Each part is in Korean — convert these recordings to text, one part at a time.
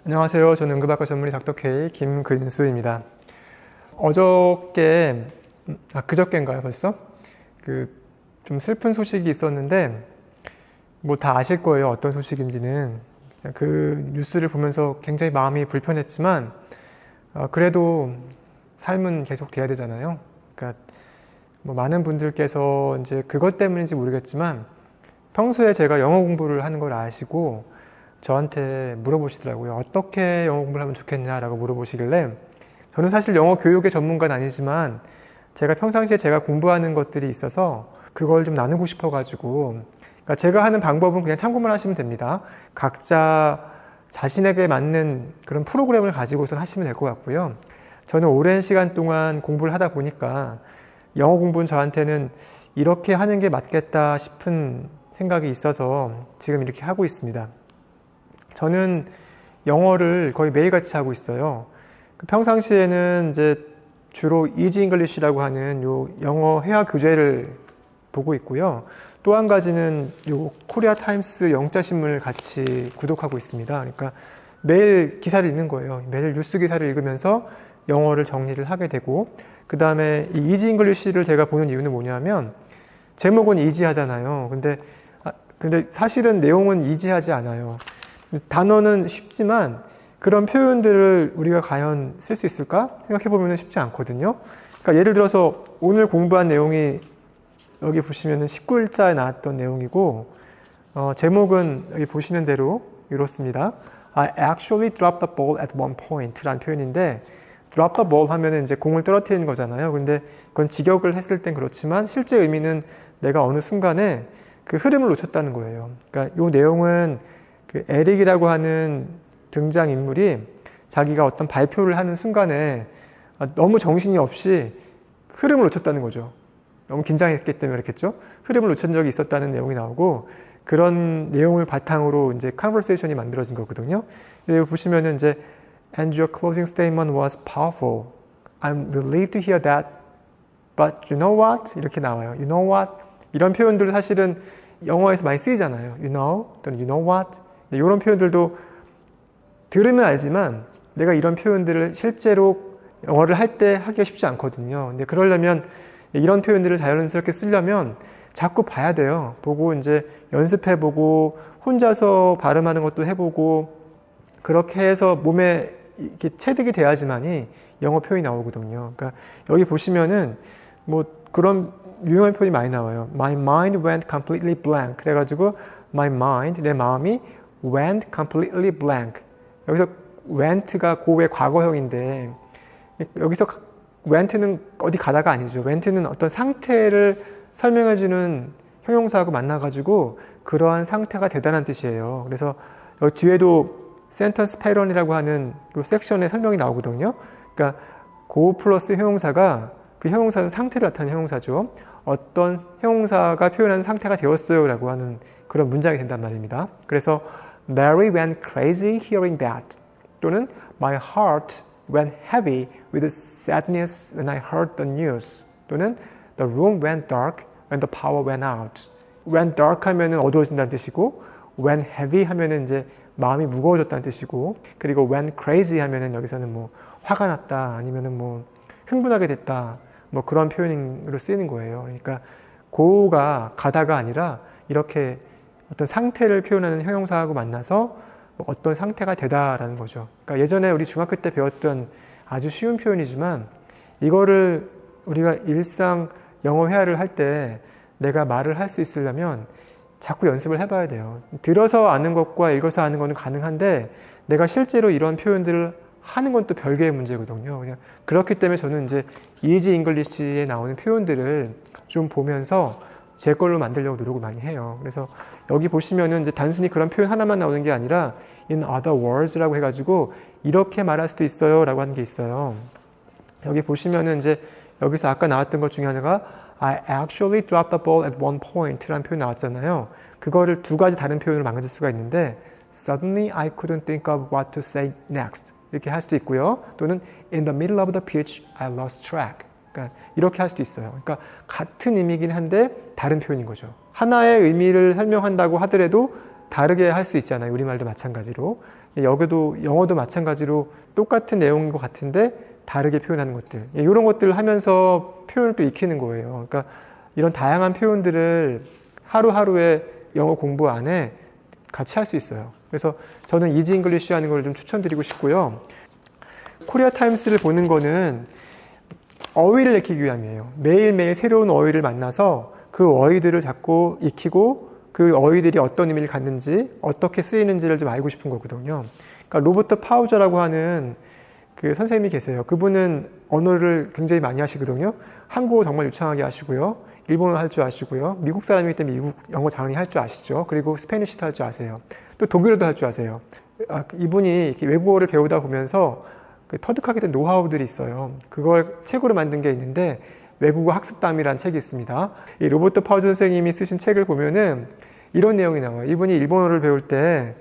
안녕하세요. 저는 응급학과 전문의 닥터 K 김근수입니다. 어저께, 그저께인가요 벌써? 좀 슬픈 소식이 있었는데, 뭐 다 아실 거예요. 어떤 소식인지는. 그 뉴스를 보면서 굉장히 마음이 불편했지만, 그래도 삶은 계속 돼야 되잖아요. 그러니까 뭐 많은 분들께서 이제 그것 때문인지 모르겠지만, 평소에 제가 영어 공부를 하는 걸 아시고, 저한테 물어보시더라고요. 어떻게 영어 공부를 하면 좋겠냐라고 물어보시길래 저는 사실 영어 교육의 전문가는 아니지만 제가 평상시에 제가 공부하는 것들이 있어서 그걸 좀 나누고 싶어가지고 그러니까 제가 하는 방법은 그냥 참고만 하시면 됩니다. 각자 자신에게 맞는 그런 프로그램을 가지고서 하시면 될 것 같고요. 저는 오랜 시간 동안 공부를 하다 보니까 영어 공부는 저한테는 이렇게 하는 게 맞겠다 싶은 생각이 있어서 지금 이렇게 하고 있습니다. 저는 영어를 거의 매일같이 하고 있어요. 평상시에는 이제 주로 이지 잉글리시라고 하는 요 영어 회화 교재를 보고 있고요. 또 한 가지는 요 코리아 타임스 영자 신문을 같이 구독하고 있습니다. 그러니까 매일 기사를 읽는 거예요. 매일 뉴스 기사를 읽으면서 영어를 정리를 하게 되고, 그 다음에 이 이지 잉글리시를 제가 보는 이유는 뭐냐면 제목은 이지하잖아요. 근데 사실은 내용은 이지하지 않아요. 단어는 쉽지만 그런 표현들을 우리가 과연 쓸 수 있을까 생각해보면 쉽지 않거든요. 그러니까 예를 들어서 오늘 공부한 내용이 여기 보시면 19일자에 나왔던 내용이고, 제목은 여기 보시는 대로 이렇습니다. I actually dropped the ball at one point 라는 표현인데, drop the ball 하면은 이제 공을 떨어뜨리는 거잖아요. 근데 그건 직역을 했을 땐 그렇지만 실제 의미는 내가 어느 순간에 그 흐름을 놓쳤다는 거예요. 그러니까 이 내용은 그 에릭이라고 하는 등장인물이 자기가 어떤 발표를 하는 순간에 너무 정신이 없이 흐름을 놓쳤다는 거죠. 너무 긴장했기 때문에 그렇겠죠. 흐름을 놓친 적이 있었다는 내용이 나오고, 그런 내용을 바탕으로 이제 컨버세이션이 만들어진 거거든요. 여기 보시면은 이제 And your closing statement was powerful. I'm relieved to hear that. But you know what? 이렇게 나와요. You know what? 이런 표현들 사실은 영어에서 많이 쓰이잖아요. You know 또는 you know what? 이런 표현들도 들으면 알지만 내가 이런 표현들을 실제로 영어를 할 때 하기가 쉽지 않거든요. 근데 그러려면 이런 표현들을 자연스럽게 쓰려면 자꾸 봐야 돼요. 보고 이제 연습해보고 혼자서 발음하는 것도 해보고 그렇게 해서 몸에 이렇게 체득이 돼야지만이 영어 표현이 나오거든요. 그러니까 여기 보시면은 뭐 그런 유용한 표현이 많이 나와요. My mind went completely blank. 그래가지고 my mind, 내 마음이 went completely blank. 여기서 went가 고의 과거형인데 여기서 went는 어디 가다가 아니죠. went는 어떤 상태를 설명해주는 형용사하고 만나가지고 그러한 상태가 되다는 뜻이에요. 그래서 여기 뒤에도 sentence pattern이라고 하는 이 섹션에 설명이 나오거든요. 그러니까 go 플러스 형용사가 그 형용사는 상태를 나타내는 형용사죠. 어떤 형용사가 표현하는 상태가 되었어요 라고 하는 그런 문장이 된단 말입니다. 그래서 Mary went crazy hearing that. 또는 My heart went heavy with sadness when I heard the news. 또는 The room went dark when the power went out. Went dark 하면은 어두워진다는 뜻이고, went heavy 하면은 이제 마음이 무거워졌다는 뜻이고, 그리고 went crazy 하면은 여기서는 뭐 화가 났다 아니면은 뭐 흥분하게 됐다 뭐 그런 표현으로 쓰이는 거예요. 그러니까 go가 가다가 아니라 이렇게 어떤 상태를 표현하는 형용사하고 만나서 어떤 상태가 되다라는 거죠. 그러니까 예전에 우리 중학교 때 배웠던 아주 쉬운 표현이지만 이거를 우리가 일상 영어 회화를 할 때 내가 말을 할 수 있으려면 자꾸 연습을 해봐야 돼요. 들어서 아는 것과 읽어서 아는 것은 가능한데 내가 실제로 이런 표현들을 하는 건 또 별개의 문제거든요. 그냥 그렇기 때문에 저는 이제 이지 잉글리시에 나오는 표현들을 좀 보면서 제 걸로 만들려고 노력을 많이 해요. 그래서 여기 보시면은 이제 단순히 그런 표현 하나만 나오는 게 아니라 in other words라고 해가지고 이렇게 말할 수도 있어요 라고 하는 게 있어요. 여기 보시면은 이제 여기서 아까 나왔던 것 중에 하나가 I actually dropped the ball at one point 라는 표현 나왔잖아요. 그거를 두 가지 다른 표현으로 만들 수가 있는데 Suddenly I couldn't think of what to say next 이렇게 할 수도 있고요. 또는 In the middle of the pitch I lost track. 그러니까 이렇게 할 수도 있어요. 그러니까 같은 의미긴 한데 다른 표현인 거죠. 하나의 의미를 설명한다고 하더라도 다르게 할 수 있잖아요. 우리말도 마찬가지로. 여기도 영어도 마찬가지로 똑같은 내용인 것 같은데 다르게 표현하는 것들, 이런 것들을 하면서 표현을 또 익히는 거예요. 그러니까 이런 다양한 표현들을 하루하루의 영어 공부 안에 같이 할 수 있어요. 그래서 저는 이지 잉글리쉬 하는 걸 좀 추천드리고 싶고요. 코리아 타임스를 보는 거는 어휘를 익히기 위함이에요. 매일매일 새로운 어휘를 만나서 그 어휘들을 자꾸 익히고 그 어휘들이 어떤 의미를 갖는지 어떻게 쓰이는지를 좀 알고 싶은 거거든요. 그러니까 로버트 파우저라고 하는 그 선생님이 계세요. 그분은 언어를 굉장히 많이 하시거든요. 한국어 정말 유창하게 하시고요. 일본어 할 줄 아시고요. 미국 사람이기 때문에 미국 영어 당연히 할 줄 아시죠. 그리고 스페니쉬도 할 줄 아세요. 또 독일어도 할 줄 아세요. 이분이 이렇게 외국어를 배우다 보면서 그 터득하게 된 노하우들이 있어요. 그걸 책으로 만든 게 있는데 외국어 학습담이라는 책이 있습니다. 이 로버트 파우저 선생님이 쓰신 책을 보면은 이런 내용이 나와요. 이분이 일본어를 배울 때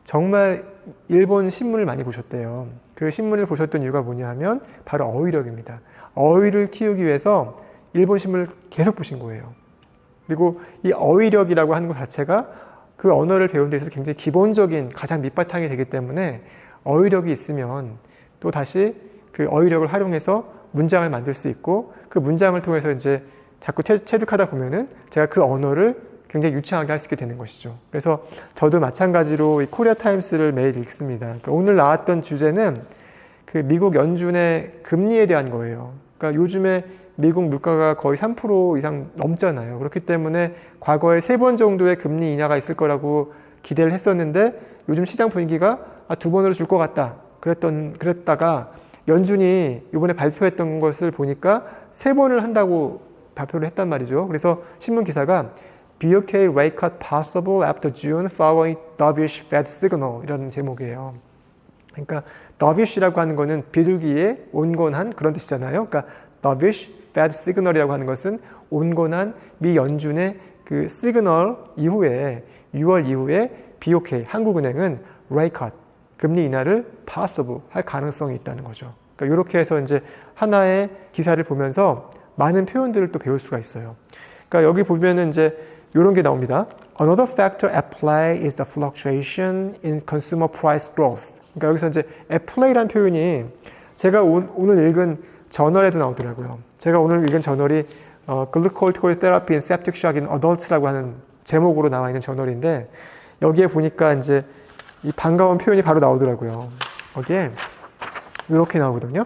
정말 일본 신문을 많이 보셨대요. 그 신문을 보셨던 이유가 뭐냐 하면 바로 어휘력입니다. 어휘를 키우기 위해서 일본 신문을 계속 보신 거예요. 그리고 이 어휘력이라고 하는 것 자체가 그 언어를 배우는 데 있어서 굉장히 기본적인 가장 밑바탕이 되기 때문에 어휘력이 있으면 또 다시 그 어휘력을 활용해서 문장을 만들 수 있고 그 문장을 통해서 이제 자꾸 체득하다 보면은 제가 그 언어를 굉장히 유창하게 할 수 있게 되는 것이죠. 그래서 저도 마찬가지로 이 코리아 타임스를 매일 읽습니다. 그러니까 오늘 나왔던 주제는 그 미국 연준의 금리에 대한 거예요. 그러니까 요즘에 미국 물가가 거의 3% 이상 넘잖아요. 그렇기 때문에 과거에 3번 정도의 금리 인하가 있을 거라고 기대를 했었는데 요즘 시장 분위기가 2번으로 줄 것 같다. 그랬다가 연준이 이번에 발표했던 것을 보니까 3번을 한다고 발표를 했단 말이죠. 그래서 신문 기사가 BOK rate cut possible after June following dovish Fed signal 이라는 제목이에요. 그러니까 dovish라고 하는 거는 비둘기의 온건한 그런 뜻이잖아요. 그러니까 dovish Fed signal이라고 하는 것은 온건한 미 연준의 그 시그널 이후에 6월 이후에 BOK 한국은행은 rate cut 금리 인하를 possible 할 가능성이 있다는 거죠. 그러니까 이렇게 해서 이제 하나의 기사를 보면서 많은 표현들을 또 배울 수가 있어요. 그러니까 여기 보면은 이제 이런 게 나옵니다. Another factor at play is the fluctuation in consumer price growth. 그러니까 여기서 이제 at play라는 표현이 제가 오늘 읽은 저널에도 나오더라고요. 제가 오늘 읽은 저널이 Glucocorticoid Therapy and Septic Shock in Adults라고 하는 제목으로 나와 있는 저널인데 여기에 보니까 이제 이 반가운 표현이 바로 나오더라고요. 거기에 이렇게 나오거든요.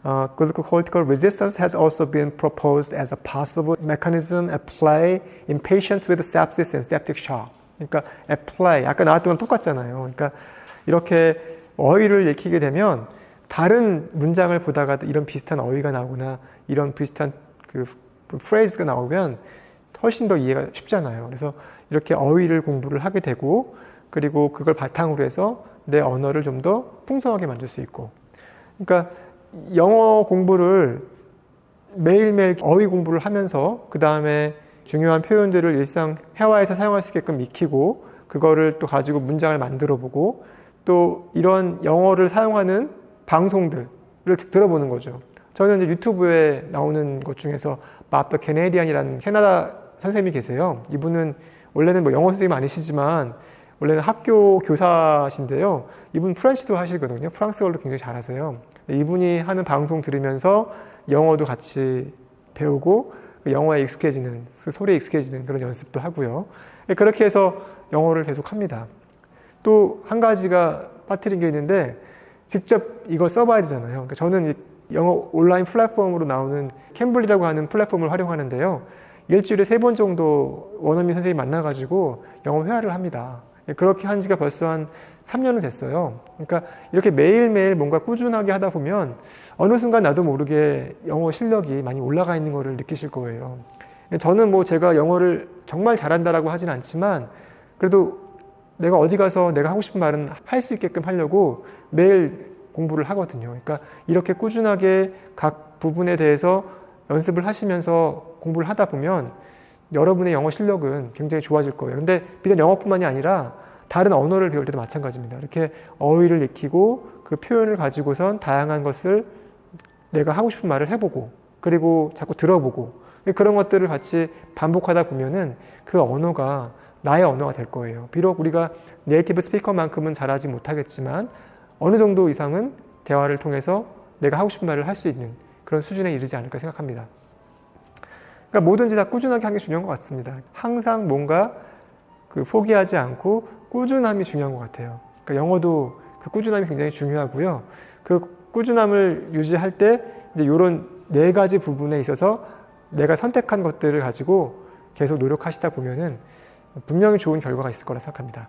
Glucocorticoid resistance has also been proposed as a possible mechanism at play in patients with sepsis and septic shock. 그러니까 at play, 아까 나왔던 건 똑같잖아요. 그러니까 이렇게 어휘를 익히게 되면 다른 문장을 보다가 이런 비슷한 어휘가 나오거나 이런 비슷한 그 phrase가 나오면 훨씬 더 이해가 쉽잖아요. 그래서 이렇게 어휘를 공부를 하게 되고 그리고 그걸 바탕으로 해서 내 언어를 좀 더 풍성하게 만들 수 있고. 그러니까 영어 공부를 매일매일 어휘 공부를 하면서 그 다음에 중요한 표현들을 일상 회화에서 사용할 수 있게끔 익히고 그거를 또 가지고 문장을 만들어 보고 또 이런 영어를 사용하는 방송들을 들어보는 거죠. 저는 이제 유튜브에 나오는 것 중에서 Bob the Canadian이라는 캐나다 선생님이 계세요. 이분은 원래는 뭐 영어 선생님 아니시지만 원래는 학교 교사신데요. 이분 프렌치도 하시거든요. 프랑스어를 굉장히 잘하세요. 이분이 하는 방송 들으면서 영어도 같이 배우고 영어에 익숙해지는, 소리에 익숙해지는 그런 연습도 하고요. 그렇게 해서 영어를 계속 합니다. 또 한 가지가 빠뜨린 게 있는데 직접 이걸 써봐야 되잖아요. 그러니까 저는 영어 온라인 플랫폼으로 나오는 캠블리라고 하는 플랫폼을 활용하는데요. 일주일에 3번 정도 원어민 선생님 만나가지고 영어 회화를 합니다. 그렇게 한 지가 벌써 한 3년은 됐어요. 그러니까 이렇게 매일매일 뭔가 꾸준하게 하다 보면 어느 순간 나도 모르게 영어 실력이 많이 올라가 있는 거를 느끼실 거예요. 저는 뭐 제가 영어를 정말 잘한다라고 하진 않지만 그래도 내가 어디 가서 내가 하고 싶은 말은 할 수 있게끔 하려고 매일 공부를 하거든요. 그러니까 이렇게 꾸준하게 각 부분에 대해서 연습을 하시면서 공부를 하다 보면 여러분의 영어 실력은 굉장히 좋아질 거예요. 근데 비단 영어뿐만이 아니라 다른 언어를 배울 때도 마찬가지입니다. 이렇게 어휘를 익히고 그 표현을 가지고선 다양한 것을 내가 하고 싶은 말을 해보고 그리고 자꾸 들어보고 그런 것들을 같이 반복하다 보면은 그 언어가 나의 언어가 될 거예요. 비록 우리가 네이티브 스피커만큼은 잘하지 못하겠지만 어느 정도 이상은 대화를 통해서 내가 하고 싶은 말을 할 수 있는 그런 수준에 이르지 않을까 생각합니다. 그러니까 뭐든지 다 꾸준하게 하는 게 중요한 것 같습니다. 항상 뭔가 포기하지 않고 꾸준함이 중요한 것 같아요. 그러니까 영어도 그 꾸준함이 굉장히 중요하고요. 그 꾸준함을 유지할 때 이제 이런 4가지 부분에 있어서 내가 선택한 것들을 가지고 계속 노력하시다 보면은 분명히 좋은 결과가 있을 거라 생각합니다.